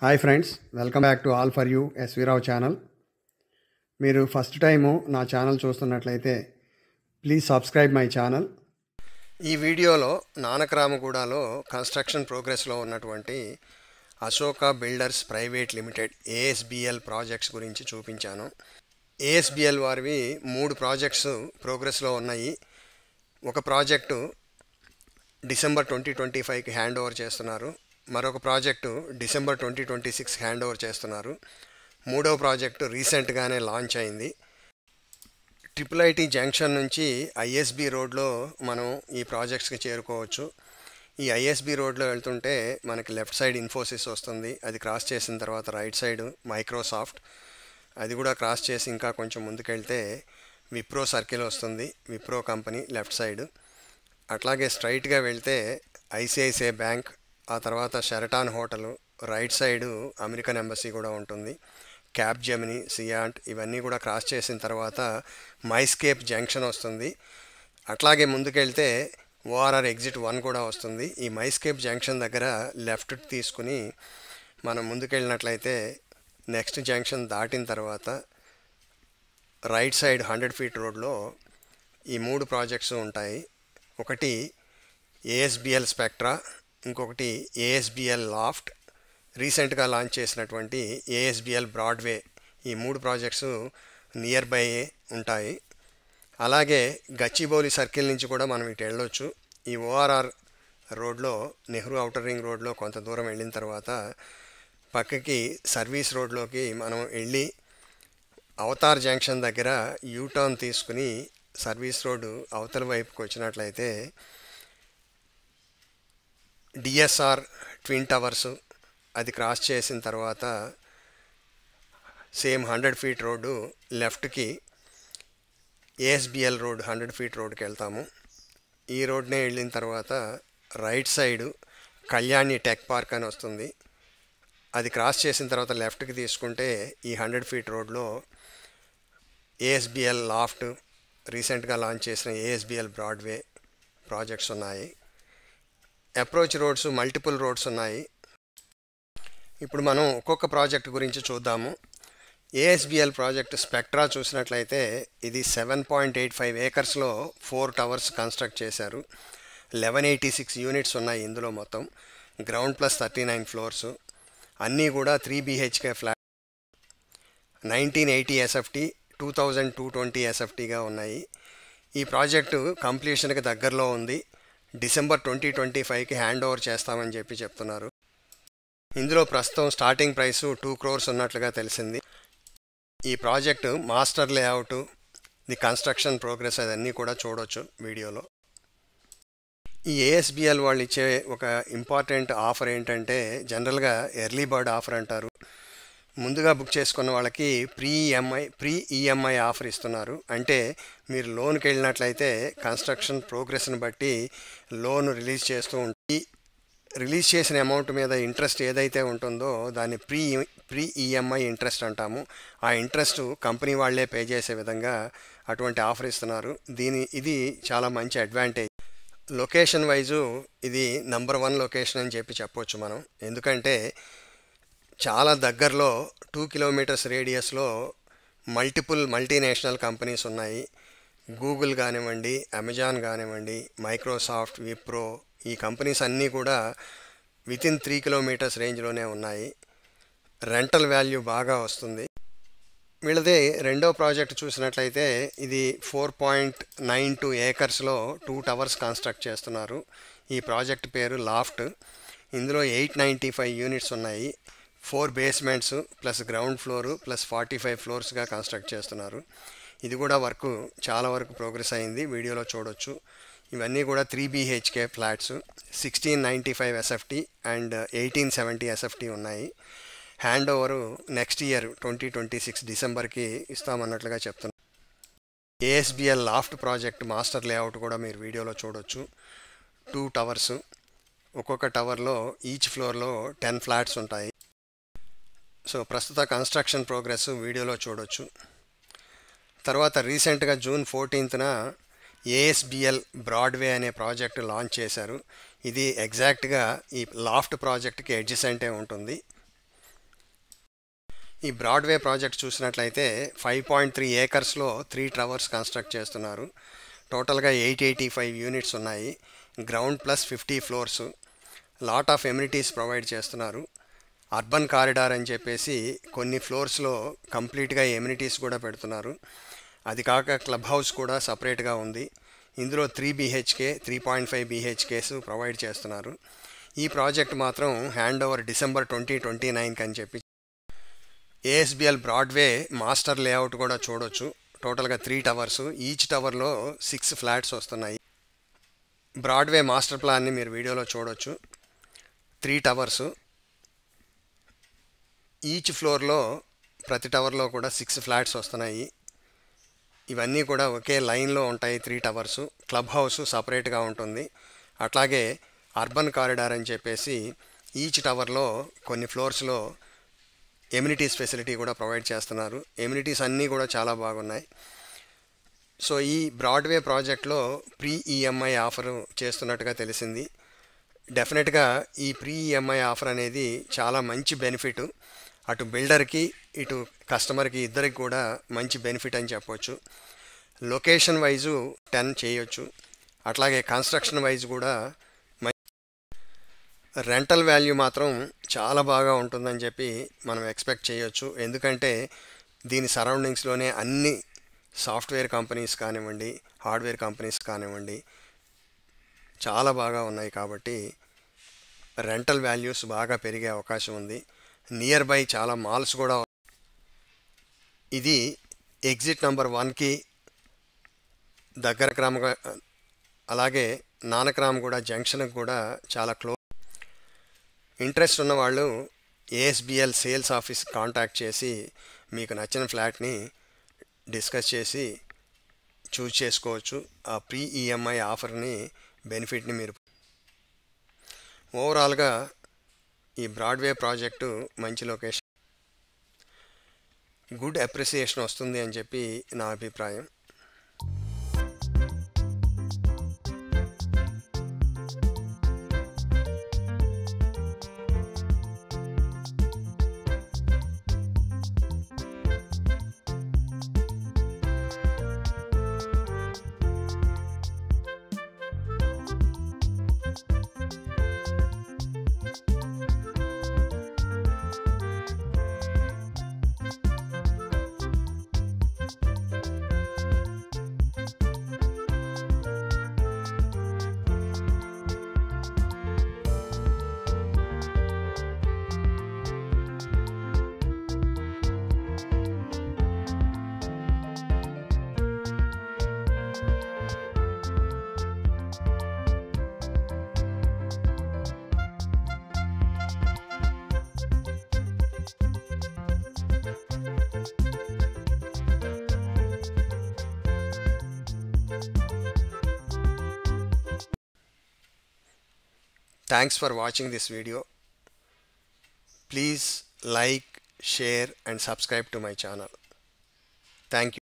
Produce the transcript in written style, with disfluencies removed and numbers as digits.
Hi friends, welcome back to all for you SV Rao channel. మీరు first time నా channel చూస్తున్నట్లయితే please subscribe my channel. ఈ వీడియోలో నానక్రామగూడలో కన్స్ట్రక్షన్ ప్రోగ్రెస్లో ఉన్నటువంటి Ashoka builders private limited ASBL projects గురించి చూపించాను. ఏఎస్బిఎల్ వారివి 3 ప్రాజెక్ట్స్ ప్రోగ్రెస్లో ఉన్నాయి. ఒక ప్రాజెక్టు డిసెంబర్ 2025కి హ్యాండ్ ఓవర్ చేస్తున్నారు. మరొక ప్రాజెక్టు డిసెంబర్ 2026 హ్యాండ్ ఓవర్ చేస్తున్నారు. మూడవ ప్రాజెక్టు రీసెంట్గానే లాంచ్ అయింది. ఐఐటి జంక్షన్ నుంచి ఐఎస్బి రోడ్లో మనం ఈ ప్రాజెక్ట్స్కి చేరుకోవచ్చు. ఈ ఐఎస్బి రోడ్లో వెళ్తుంటే మనకి లెఫ్ట్ సైడ్ ఇన్ఫోసిస్ వస్తుంది. అది క్రాస్ చేసిన తర్వాత రైట్ సైడ్ మైక్రోసాఫ్ట్, అది కూడా క్రాస్ చేసి ఇంకా కొంచెం ముందుకెళ్తే విప్రో సర్కిల్ వస్తుంది. Wipro company left side. అట్లాగే స్ట్రైట్గా వెళ్తే ఐసిఐసిఐ బ్యాంక్, ఆ తర్వాత Sheraton hotel, right side American embassy కూడా ఉంటుంది. క్యాప్ జెమిని, సియాంట్ ఇవన్నీ కూడా క్రాస్ చేసిన తర్వాత మైస్కేప్ జంక్షన్ వస్తుంది. అట్లాగే ముందుకెళ్తే ఓఆర్ఆర్ ఎగ్జిట్ 1 కూడా వస్తుంది. ఈ మైస్కేప్ జంక్షన్ దగ్గర లెఫ్ట్ తీసుకుని మనం ముందుకెళ్ళినట్లయితే నెక్స్ట్ జంక్షన్ దాటిన తర్వాత రైట్ సైడ్ 100 ఫీట్ రోడ్లో ఈ 3 ప్రాజెక్ట్స్ ఉంటాయి. ఒకటి ఏఎస్బిఎల్ స్పెక్ట్రా, ఇంకొకటి ఏఎస్బిఎల్ లాఫ్ట్, రీసెంట్గా లాంచ్ చేసినటువంటి ఏఎస్బిఎల్ బ్రాడ్వే. ఈ 3 ప్రాజెక్ట్స్ నియర్ బై ఉంటాయి. అలాగే గచ్చిబౌలి సర్కిల్ నుంచి కూడా మనం ఇటు వెళ్ళొచ్చు. ఈ ఓఆర్ఆర్ రోడ్లో, నెహ్రూ ఔటర్ రింగ్ రోడ్లో కొంత దూరం వెళ్ళిన తర్వాత పక్కకి సర్వీస్ రోడ్లోకి మనం వెళ్ళి అవతార్ జంక్షన్ దగ్గర యూటర్న్ తీసుకుని సర్వీస్ రోడ్డు అవతల వైపుకి వచ్చినట్లయితే డిఎస్ఆర్ ట్విన్ టవర్స్, అది క్రాస్ చేసిన తర్వాత సేమ్ 100 ఫీట్ రోడ్డు లెఫ్ట్కి ఏఎస్బిఎల్ రోడ్ 100 ఫీట్ రోడ్కి వెళ్తాము. ఈ రోడ్నే వెళ్ళిన తర్వాత right side Kalyani tech park అని వస్తుంది. అది క్రాస్ చేసిన తర్వాత లెఫ్ట్కి తీసుకుంటే ఈ 100 ఫీట్ రోడ్లో ఏఎస్బిఎల్ లాఫ్ట్, రీసెంట్గా లాంచ్ చేసిన ఏఎస్బిఎల్ బ్రాడ్వే ప్రాజెక్ట్స్ ఉన్నాయి. అప్రోచ్ రోడ్స్, మల్టిపుల్ రోడ్స్ ఉన్నాయి. ఇప్పుడు మనం ఒక్కొక్క ప్రాజెక్ట్ గురించి చూద్దాము. ఏఎస్బిఎల్ ప్రాజెక్ట్ స్పెక్ట్రా చూసినట్లయితే ఇది 7.85 ఏకర్స్లో 4 టవర్స్ కన్స్ట్రక్ట్ చేశారు. 1186 యూనిట్స్ ఉన్నాయి ఇందులో మొత్తం. గ్రౌండ్ ప్లస్ 39 ఫ్లోర్స్, అన్నీ కూడా 3 BHK ఫ్లాట్. 1980 ఎస్ఎఫ్టీ, 2220 ఎస్ఎఫ్టీగా ఉన్నాయి. ఈ ప్రాజెక్టు కంప్లీషన్కి దగ్గరలో ఉంది. డిసెంబర్ 2025కి హ్యాండ్ ఓవర్ చేస్తామని చెప్తున్నారు. ఇందులో ప్రస్తుతం స్టార్టింగ్ ప్రైసు 2 crores ఉన్నట్లుగా తెలిసింది. ఈ project master layout, the construction progress అదన్నీ కూడా చూడొచ్చు వీడియోలో. ఈ ఏఎస్బిఎల్ వాళ్ళు ఇచ్చే ఒక ఇంపార్టెంట్ ఆఫర్ ఏంటంటే జనరల్గా ఎర్లీ బర్డ్ ఆఫర్ అంటారు. ముందుగా బుక్ చేసుకున్న వాళ్ళకి ప్రీ ఈఎంఐ ఆఫర్ ఇస్తున్నారు. అంటే మీరు లోన్కి వెళ్ళినట్లయితే కన్స్ట్రక్షన్ ప్రోగ్రెస్ని బట్టి లోన్ రిలీజ్ చేస్తూ ఉంటాయి. రిలీజ్ చేసిన అమౌంట్ మీద ఇంట్రెస్ట్ ఏదైతే ఉంటుందో దాన్ని ప్రీ ఈఎంఐ ఇంట్రెస్ట్ అంటాము. ఆ ఇంట్రెస్ట్ కంపెనీ వాళ్ళే పే చేసే విధంగా అటువంటి ఆఫర్ ఇస్తున్నారు. ఇది చాలా మంచి అడ్వాంటేజ్. లొకేషన్ వైజు ఇది నంబర్ 1 లొకేషన్ అని చెప్పొచ్చు మనం. ఎందుకంటే చాలా దగ్గరలో 2 kilometers రేడియస్లో మల్టీనేషనల్ కంపెనీస్ ఉన్నాయి. గూగుల్ కానివ్వండి, అమెజాన్ కానివ్వండి, మైక్రోసాఫ్ట్, విప్రో, ఈ కంపెనీస్ అన్నీ కూడా వితిన్ 3 kilometers రేంజ్లోనే ఉన్నాయి. రెంటల్ వాల్యూ బాగా వస్తుంది. వీళ్ళదే రెండో ప్రాజెక్ట్ చూసినట్లయితే ఇది 4.92 ఏకర్స్లో 2 టవర్స్ కన్స్ట్రక్ట్ చేస్తున్నారు. ఈ ప్రాజెక్ట్ పేరు లాఫ్ట్. ఇందులో 895 యూనిట్స్ ఉన్నాయి. 4 basements plus ground floor plus 45 ఫ్లోర్స్గా కన్స్ట్రక్ట్ చేస్తున్నారు. ఇది కూడా చాలా వరకు ప్రోగ్రెస్ అయింది, వీడియోలో చూడొచ్చు. ఇవన్నీ కూడా 3 BHK flats. 1695 SFT and 1870 SFT ఉన్నాయి. హ్యాండ్ ఓవరు నెక్స్ట్ ఇయర్ 2026 డిసెంబర్కి ఇస్తామన్నట్లుగా చెప్తున్నారు. ASBL laughed project master layout కూడా మీరు వీడియోలో చూడొచ్చు. 2 టవర్స్, ఒక్కొక్క టవర్లో ఈచ్ ఫ్లోర్లో 10 ఫ్లాట్స్ ఉంటాయి. సో ప్రస్తుత కన్స్ట్రక్షన్ ప్రోగ్రెస్ వీడియోలో చూడొచ్చు. తర్వాత రీసెంట్గా June 14th ఏఎస్బిఎల్ బ్రాడ్వే అనే ప్రాజెక్టు లాంచ్ చేశారు. ఇది ఎగ్జాక్ట్గా ఈ లాఫ్ట్ ప్రాజెక్ట్కి అడ్జసెంటే ఉంటుంది. ఈ బ్రాడ్వే ప్రాజెక్ట్ చూసినట్లయితే 5.3 ఏకర్స్లో 3 టవర్స్ కన్స్ట్రక్ట్ చేస్తున్నారు. టోటల్గా 885 యూనిట్స్ ఉన్నాయి. Ground plus 50 floors. Lot of amenities provide చేస్తున్నారు. అర్బన్ కారిడార్ అని చెప్పేసి కొన్ని ఫ్లోర్స్లో కంప్లీట్గా ఎమ్యూనిటీస్ కూడా పెడుతున్నారు. అది కాక క్లబ్ హౌస్ కూడా సపరేట్గా ఉంది. ఇందులో 3 BHK 3.5 BHKs ప్రొవైడ్ చేస్తున్నారు. ఈ ప్రాజెక్ట్ మాత్రం హ్యాండ్ ఓవర్ డిసెంబర్ 2029 అని చెప్పి. ASBL బ్రాడ్వే మాస్టర్ లేఅవుట్ కూడా చూడొచ్చు. టోటల్గా 3 టవర్స్, ఈచ్ టవర్లో 6 ఫ్లాట్స్ వస్తున్నాయి. బ్రాడ్వే మాస్టర్ ప్లాన్ని మీరు వీడియోలో చూడొచ్చు. 3 టవర్స్, ఈచ్ ఫ్లోర్లో ప్రతి టవర్లో కూడా 6 ఫ్లాట్స్ వస్తున్నాయి. ఇవన్నీ కూడా ఒకే లైన్లో ఉంటాయి. 3 టవర్స్. క్లబ్ హౌస్ సపరేట్గా ఉంటుంది. అట్లాగే అర్బన్ కారిడార్ అని చెప్పేసి ఈచ్ టవర్లో కొన్ని ఫ్లోర్స్లో ఎమ్యూనిటీస్ ఫెసిలిటీ కూడా ప్రొవైడ్ చేస్తున్నారు. ఎమ్యూనిటీస్ అన్నీ కూడా చాలా బాగున్నాయి. సో ఈ బ్రాడ్వే ప్రాజెక్ట్లో ప్రీ ఈఎంఐ ఆఫర్ చేస్తున్నట్టుగా తెలిసింది. డెఫినెట్గా ఈ ప్రీ ఈఎంఐ ఆఫర్ అనేది చాలా మంచి బెనిఫిట్. అటు బిల్డర్కి ఇటు కస్టమర్కి ఇద్దరికి కూడా మంచి బెనిఫిట్ అని చెప్పొచ్చు. లొకేషన్ వైజు 10 చేయొచ్చు. అట్లాగే కన్స్ట్రక్షన్ వైజ్ కూడా రెంటల్ వాల్యూ మాత్రం చాలా బాగా ఉంటుందని చెప్పి మనం ఎక్స్పెక్ట్ చేయొచ్చు. ఎందుకంటే దీని సరౌండింగ్స్లోనే అన్ని సాఫ్ట్వేర్ కంపెనీస్ కానివ్వండి, హార్డ్వేర్ కంపెనీస్ కానివ్వండి చాలా బాగా ఉన్నాయి. కాబట్టి రెంటల్ వాల్యూస్ బాగా పెరిగే అవకాశం ఉంది. నియర్ బై చాలా మాల్స్ కూడా. ఇది ఎగ్జిట్ నెంబర్ 1కి దగ్గర అలాగే నానక్రామ్గూడ జంక్షన్కి కూడా చాలా క్లోజ్. ఇంట్రెస్ట్ ఉన్నవాళ్ళు ASBL సేల్స్ ఆఫీస్ కాంటాక్ట్ చేసి మీకు నచ్చిన ఫ్లాట్ని డిస్కస్ చేసి చూజ్ చేసుకోవచ్చు. ఆ ప్రీ ఈఎంఐ ఆఫర్ని బెనిఫిట్ని మీరు. ఓవరాల్గా ఈ బ్రాడ్వే ప్రాజెక్టు మంచి లొకేషన్, గుడ్ అప్రిసియేషన్ వస్తుంది అని చెప్పి నా అభిప్రాయం. Thanks for watching this video. Please like, share and subscribe to my channel. Thank you.